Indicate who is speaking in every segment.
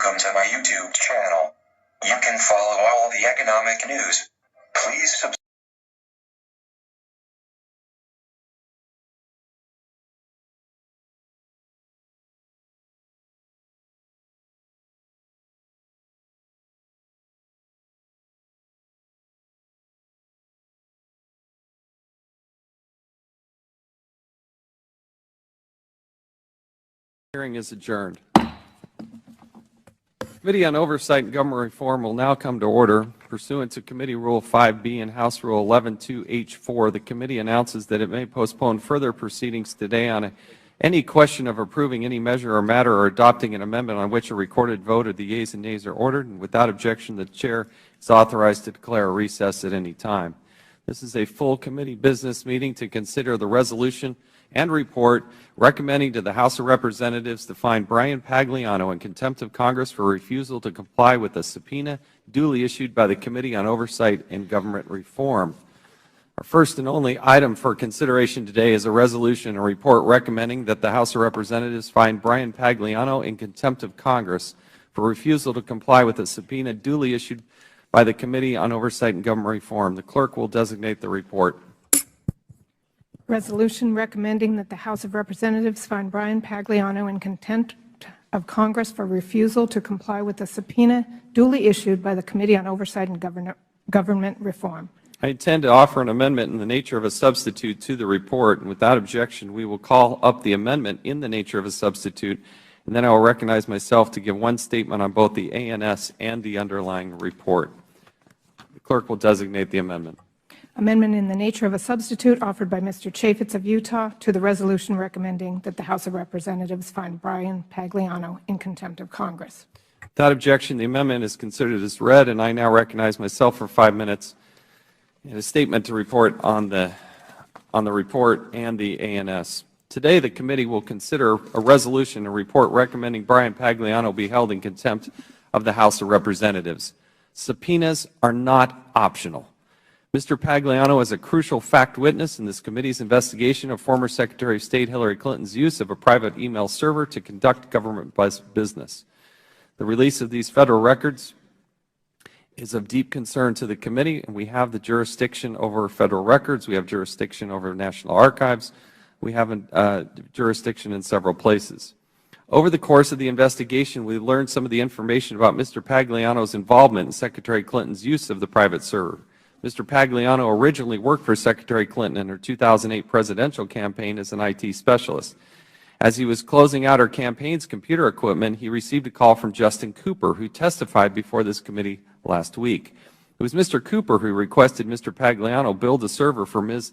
Speaker 1: Welcome to my YouTube channel. You can follow all the economic news. Please subscribe.
Speaker 2: Hearing is adjourned. Committee on Oversight and Government Reform will now come to order. Pursuant to Committee Rule 5B and House Rule 11-2H4, the committee announces that it may postpone further proceedings today on any question of approving any measure or matter or adopting an amendment on which a recorded vote of the yeas and nays are ordered, and without objection, the Chair is authorized to declare a recess at any time. This is a full committee business meeting to consider the resolution and report recommending to the House of Representatives to find Brian Pagliano in contempt of Congress for refusal to comply with a subpoena duly issued by the Committee on Oversight and Government Reform. Our first and only item for consideration today is a resolution and report recommending that the House of Representatives find Brian Pagliano in contempt of Congress for refusal to comply with a subpoena duly issued by the Committee on Oversight and Government Reform. The clerk will designate the report.
Speaker 3: Resolution recommending that the House of Representatives find Brian Pagliano in contempt of Congress for refusal to comply with a subpoena duly issued by the Committee on Oversight and Government Reform.
Speaker 2: I intend to offer an amendment in the nature of a substitute to the report, and without objection, we will call up the amendment in the nature of a substitute, and then I will recognize myself to give one statement on both the ANS and the underlying report. The clerk will designate the amendment.
Speaker 3: Amendment in the nature of a substitute offered by Mr. Chaffetz of Utah to the resolution recommending that the House of Representatives find Brian Pagliano in contempt of Congress.
Speaker 2: Without objection, the amendment is considered as read, and I now recognize myself for 5 minutes in a statement to report on the report and the ANS. Today, the committee will consider a resolution and report recommending Brian Pagliano be held in contempt of the House of Representatives. Subpoenas are not optional. Mr. Pagliano is a crucial fact witness in this committee's investigation of former Secretary of State Hillary Clinton's use of a private email server to conduct government business. The release of these federal records is of deep concern to the committee, and we have the jurisdiction over federal records. We have jurisdiction over National Archives. We have jurisdiction in several places. Over the course of the investigation, we learned some of the information about Mr. Pagliano's involvement in Secretary Clinton's use of the private server. Mr. Pagliano originally worked for Secretary Clinton in her 2008 presidential campaign as an IT specialist. As he was closing out her campaign's computer equipment, he received a call from Justin Cooper, who testified before this committee last week. It was Mr. Cooper who requested Mr. Pagliano build a server for Ms.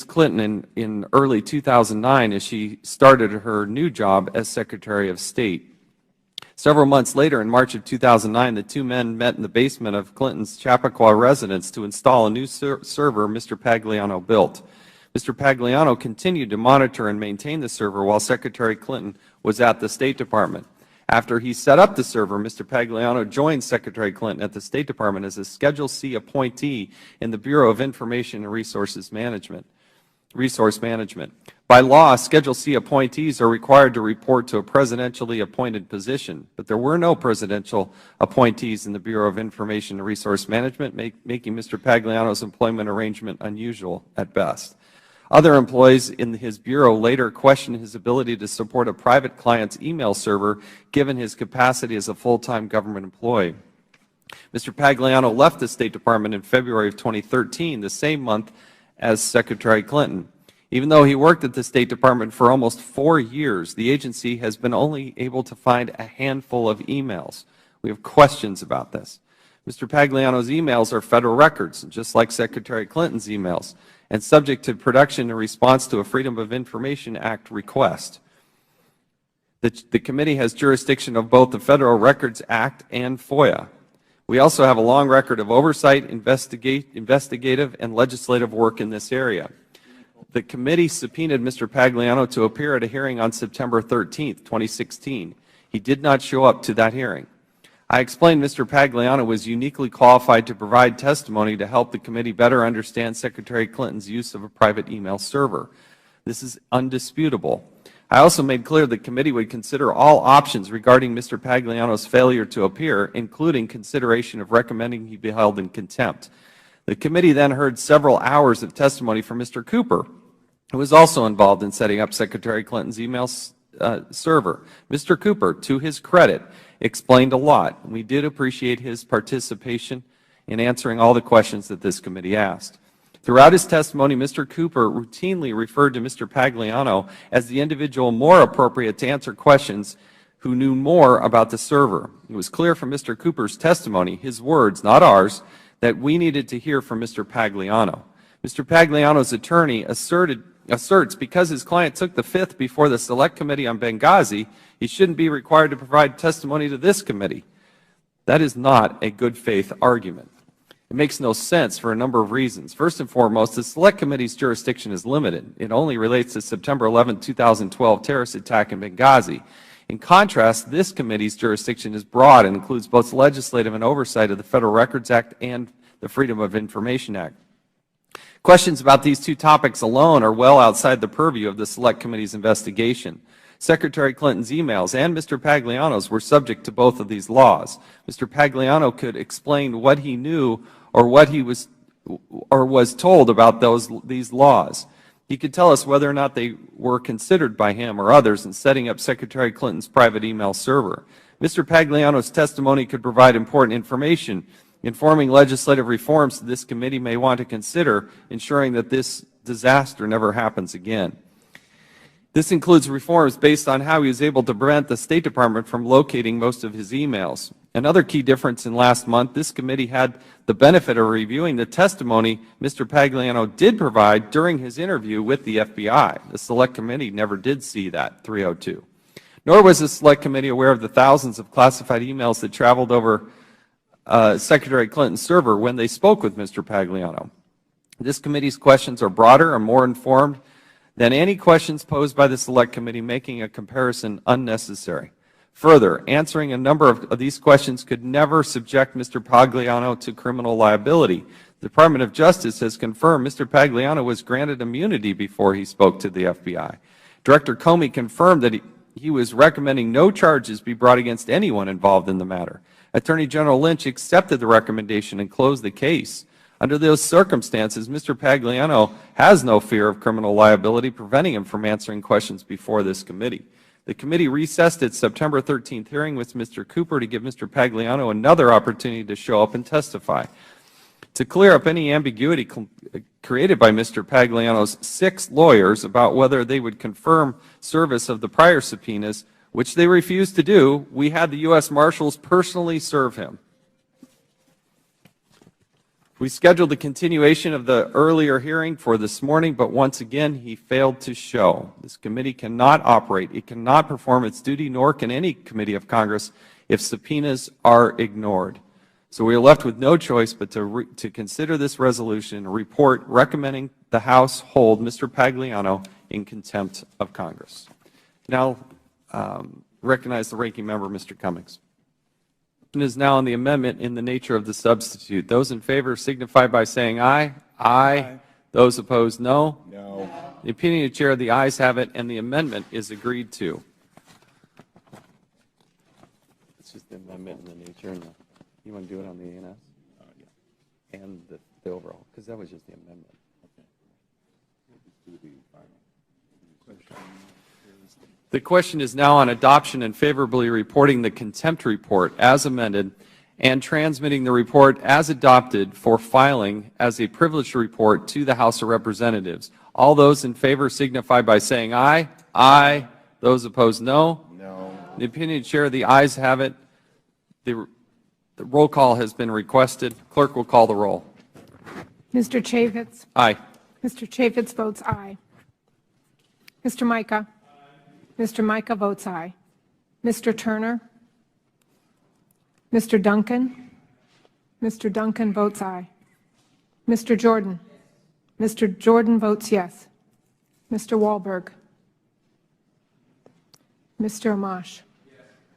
Speaker 2: Clinton in early 2009 as she started her new job as Secretary of State. Several months later, in March of 2009, the two men met in the basement of Clinton's Chappaqua residence to install a new server Mr. Pagliano built. Mr. Pagliano continued to monitor and maintain the server while Secretary Clinton was at the State Department. After he set up the server, Mr. Pagliano joined Secretary Clinton at the State Department as a Schedule C appointee in the Bureau of Information and Resource Management. By law, Schedule C appointees are required to report to a presidentially appointed position, but there were no presidential appointees in the Bureau of Information and Resource Management, making Mr. Pagliano's employment arrangement unusual at best. Other employees in his bureau later questioned his ability to support a private client's email server, given his capacity as a full-time government employee. Mr. Pagliano left the State Department in February of 2013, the same month as Secretary Clinton. Even though he worked at the State Department for almost 4 years, the agency has been only able to find a handful of emails. We have questions about this. Mr. Pagliano's emails are federal records, just like Secretary Clinton's emails, and subject to production in response to a Freedom of Information Act request. The committee has jurisdiction of both the Federal Records Act and FOIA. We also have a long record of oversight, investigative, and legislative work in this area. The committee subpoenaed Mr. Pagliano to appear at a hearing on September 13, 2016. He did not show up to that hearing. I explained Mr. Pagliano was uniquely qualified to provide testimony to help the committee better understand Secretary Clinton's use of a private email server. This is undisputable. I also made clear the committee would consider all options regarding Mr. Pagliano's failure to appear, including consideration of recommending he be held in contempt. The committee then heard several hours of testimony from Mr. Cooper, who was also involved in setting up Secretary Clinton's email server. Mr. Cooper, to his credit, explained a lot. We did appreciate his participation in answering all the questions that this committee asked. Throughout his testimony, Mr. Cooper routinely referred to Mr. Pagliano as the individual more appropriate to answer questions who knew more about the server. It was clear from Mr. Cooper's testimony, his words, not ours, that we needed to hear from Mr. Pagliano. Mr. Pagliano's attorney asserts because his client took the fifth before the Select Committee on Benghazi, he shouldn't be required to provide testimony to this committee. That is not a good faith argument. It makes no sense for a number of reasons. First and foremost, the Select Committee's jurisdiction is limited. It only relates to September 11, 2012 terrorist attack in Benghazi. In contrast, this committee's jurisdiction is broad and includes both legislative and oversight of the Federal Records Act and the Freedom of Information Act. Questions about these two topics alone are well outside the purview of the Select Committee's investigation. Secretary Clinton's emails and Mr. Pagliano's were subject to both of these laws. Mr. Pagliano could explain what he knew or what he was told about these laws. He could tell us whether or not they were considered by him or others in setting up Secretary Clinton's private email server. Mr. Pagliano's testimony could provide important information informing legislative reforms this committee may want to consider, ensuring that this disaster never happens again. This includes reforms based on how he was able to prevent the State Department from locating most of his emails. Another key difference in last month, this committee had the benefit of reviewing the testimony Mr. Pagliano did provide during his interview with the FBI. The Select Committee never did see that, 302. Nor was the Select Committee aware of the thousands of classified emails that traveled over Secretary Clinton's server when they spoke with Mr. Pagliano. This committee's questions are broader and more informed than any questions posed by the Select Committee, making a comparison unnecessary. Further, answering a number of these questions could never subject Mr. Pagliano to criminal liability. The Department of Justice has confirmed Mr. Pagliano was granted immunity before he spoke to the FBI. Director Comey confirmed that he was recommending no charges be brought against anyone involved in the matter. Attorney General Lynch accepted the recommendation and closed the case. Under those circumstances, Mr. Pagliano has no fear of criminal liability, preventing him from answering questions before this committee. The committee recessed its September 13th hearing with Mr. Cooper to give Mr. Pagliano another opportunity to show up and testify. To clear up any ambiguity created by Mr. Pagliano's 6 lawyers about whether they would confirm service of the prior subpoenas, which they refused to do, we had the U.S. Marshals personally serve him. We scheduled the continuation of the earlier hearing for this morning, but once again, he failed to show. This committee cannot operate. It cannot perform its duty, nor can any committee of Congress, if subpoenas are ignored. So we are left with no choice but to consider this resolution, a report recommending the House hold Mr. Pagliano in contempt of Congress. Now, recognize the ranking member, Mr. Cummings. Is now on the amendment in the nature of the substitute. Those in favor signify by saying aye. Aye. Those opposed, no.
Speaker 4: No.
Speaker 2: The opinion of the chair, the ayes have it, and the amendment is agreed to. It's just the amendment in the nature. And you want to do it on the ANS? Yeah. And the overall, because that was just the amendment. Okay. Let's do the final question. The question is now on adoption and favorably reporting the contempt report as amended and transmitting the report as adopted for filing as a privileged report to the House of Representatives. All those in favor signify by saying aye. Aye. Those opposed, no.
Speaker 4: No.
Speaker 2: The opinion of the chair, the ayes have it. The roll call has been requested. Clerk will call the roll.
Speaker 3: Mr. Chaffetz?
Speaker 2: Aye.
Speaker 3: Mr. Chaffetz votes aye. Mr. Mica? Mr. Mica votes aye. Mr. Turner? Mr. Duncan? Mr. Duncan votes aye. Mr. Jordan? Mr. Jordan votes yes. Mr. Wahlberg? Mr. Amash?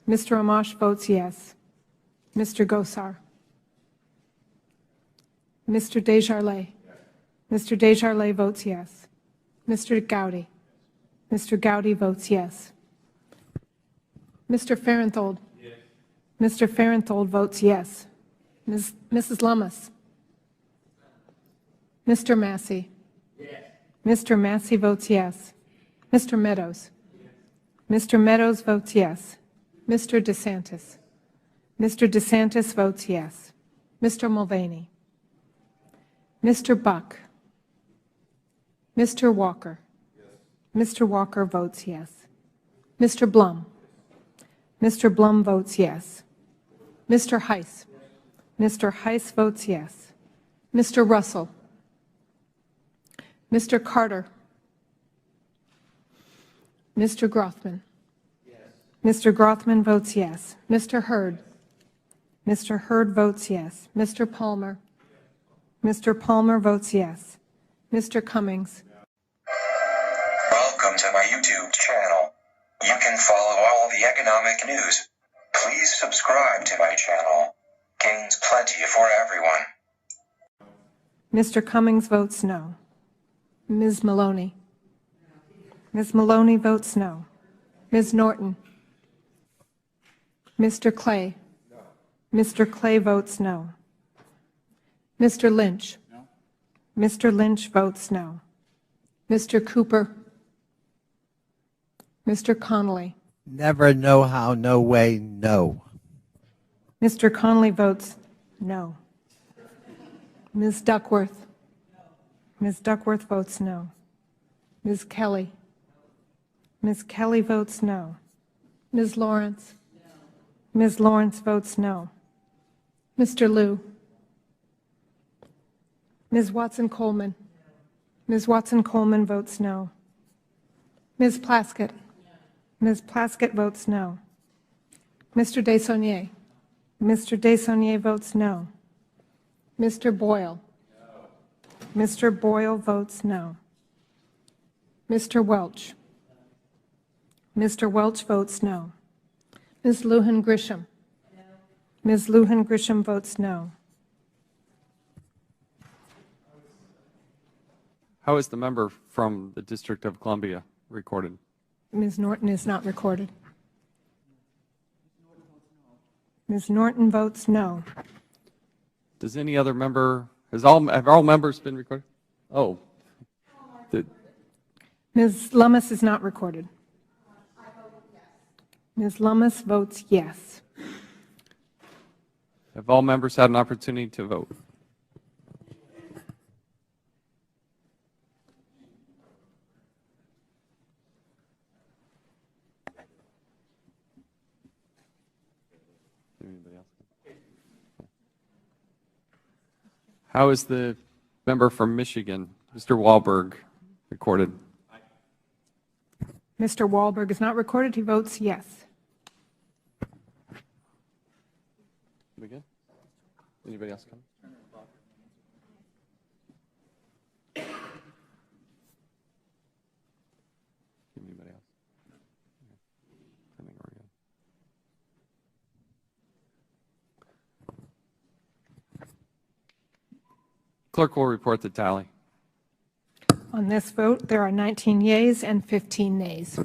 Speaker 3: Mr. Amash votes yes. Mr. Gosar? Mr. Desjardins? Mr. Desjardins votes yes. Mr. Gowdy? Mr. Gowdy votes yes. Mr. Farenthold? Yes. Mr. Farenthold votes yes. Mrs. Lummis? Mr. Massey? Yes. Mr. Massey votes yes. Mr. Meadows? Yes. Mr. Meadows votes yes. Mr. DeSantis? Mr. DeSantis votes yes. Mr. Mulvaney? Mr. Buck? Mr. Walker? Yes. Mr. Walker votes yes. Mr. Blum? Mr. Blum votes yes. Mr. Heiss? Mr. Heiss votes yes. Mr. Russell? Mr. Carter? Mr. Grothman? Yes. Mr. Grothman votes yes. Mr. Hurd? Mr. Hurd votes yes. Mr. Palmer? Mr. Palmer votes yes. Mr. Cummings?
Speaker 1: Welcome to my YouTube channel. You can follow all the economic news. Please subscribe to my channel. Gains plenty for everyone.
Speaker 3: Mr. Cummings votes no. Ms. Maloney? Ms. Maloney votes no. Ms. Norton? Mr. Clay? Mr. Clay votes no. Mr. Lynch? No. Mr. Lynch votes no. Mr. Cooper? Mr. Connolly?
Speaker 4: Never, no how, no way, no.
Speaker 3: Mr. Connolly votes no. Ms. Duckworth? Ms. Duckworth votes no. Ms. Kelly? Ms. Kelly votes no. Ms. Lawrence? Ms. Lawrence votes no. Mr. Liu? Ms. Watson-Coleman? Ms. Watson-Coleman votes no. Ms. Plaskett? Ms. Plaskett votes no. Mr. Desaulniers? Mr. Desaulniers votes no. Mr. Boyle? Mr. Boyle votes no. Mr. Welch? Mr. Welch votes no. Ms. Lujan Grisham? Ms. Lujan Grisham votes no.
Speaker 2: How is the member from the District of Columbia recorded?
Speaker 3: Ms. Norton is not recorded. Ms. Norton votes no.
Speaker 2: Does any other member, have all members been recorded? Oh.
Speaker 3: Ms. Lummis is not recorded. Ms. Lummis votes yes.
Speaker 2: Have all members had an opportunity to vote? Anybody else? How is the member from Michigan, Mr. Wahlberg, recorded?
Speaker 3: Mr. Wahlberg is not recorded. He votes yes.
Speaker 2: We good? Anybody else come? Anybody else? I think we're good. Clerk will report the tally.
Speaker 3: On this vote, there are 19 yeas and 15 nays.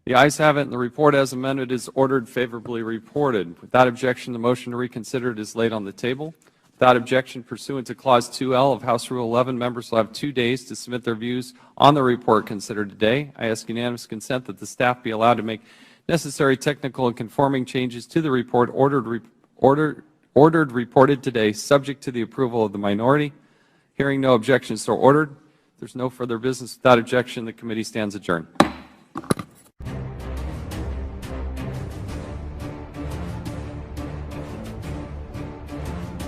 Speaker 2: The ayes have it, and the report as amended is ordered favorably reported. Without objection, the motion to reconsider it is laid on the table. Without objection, pursuant to Clause 2L of House Rule 11, members will have 2 days to submit their views on the report considered today. I ask unanimous consent that the staff be allowed to make necessary technical and conforming changes to the report ordered reported today, subject to the approval of the minority. Hearing no objections, so ordered. If there's no further business without objection, the committee stands adjourned.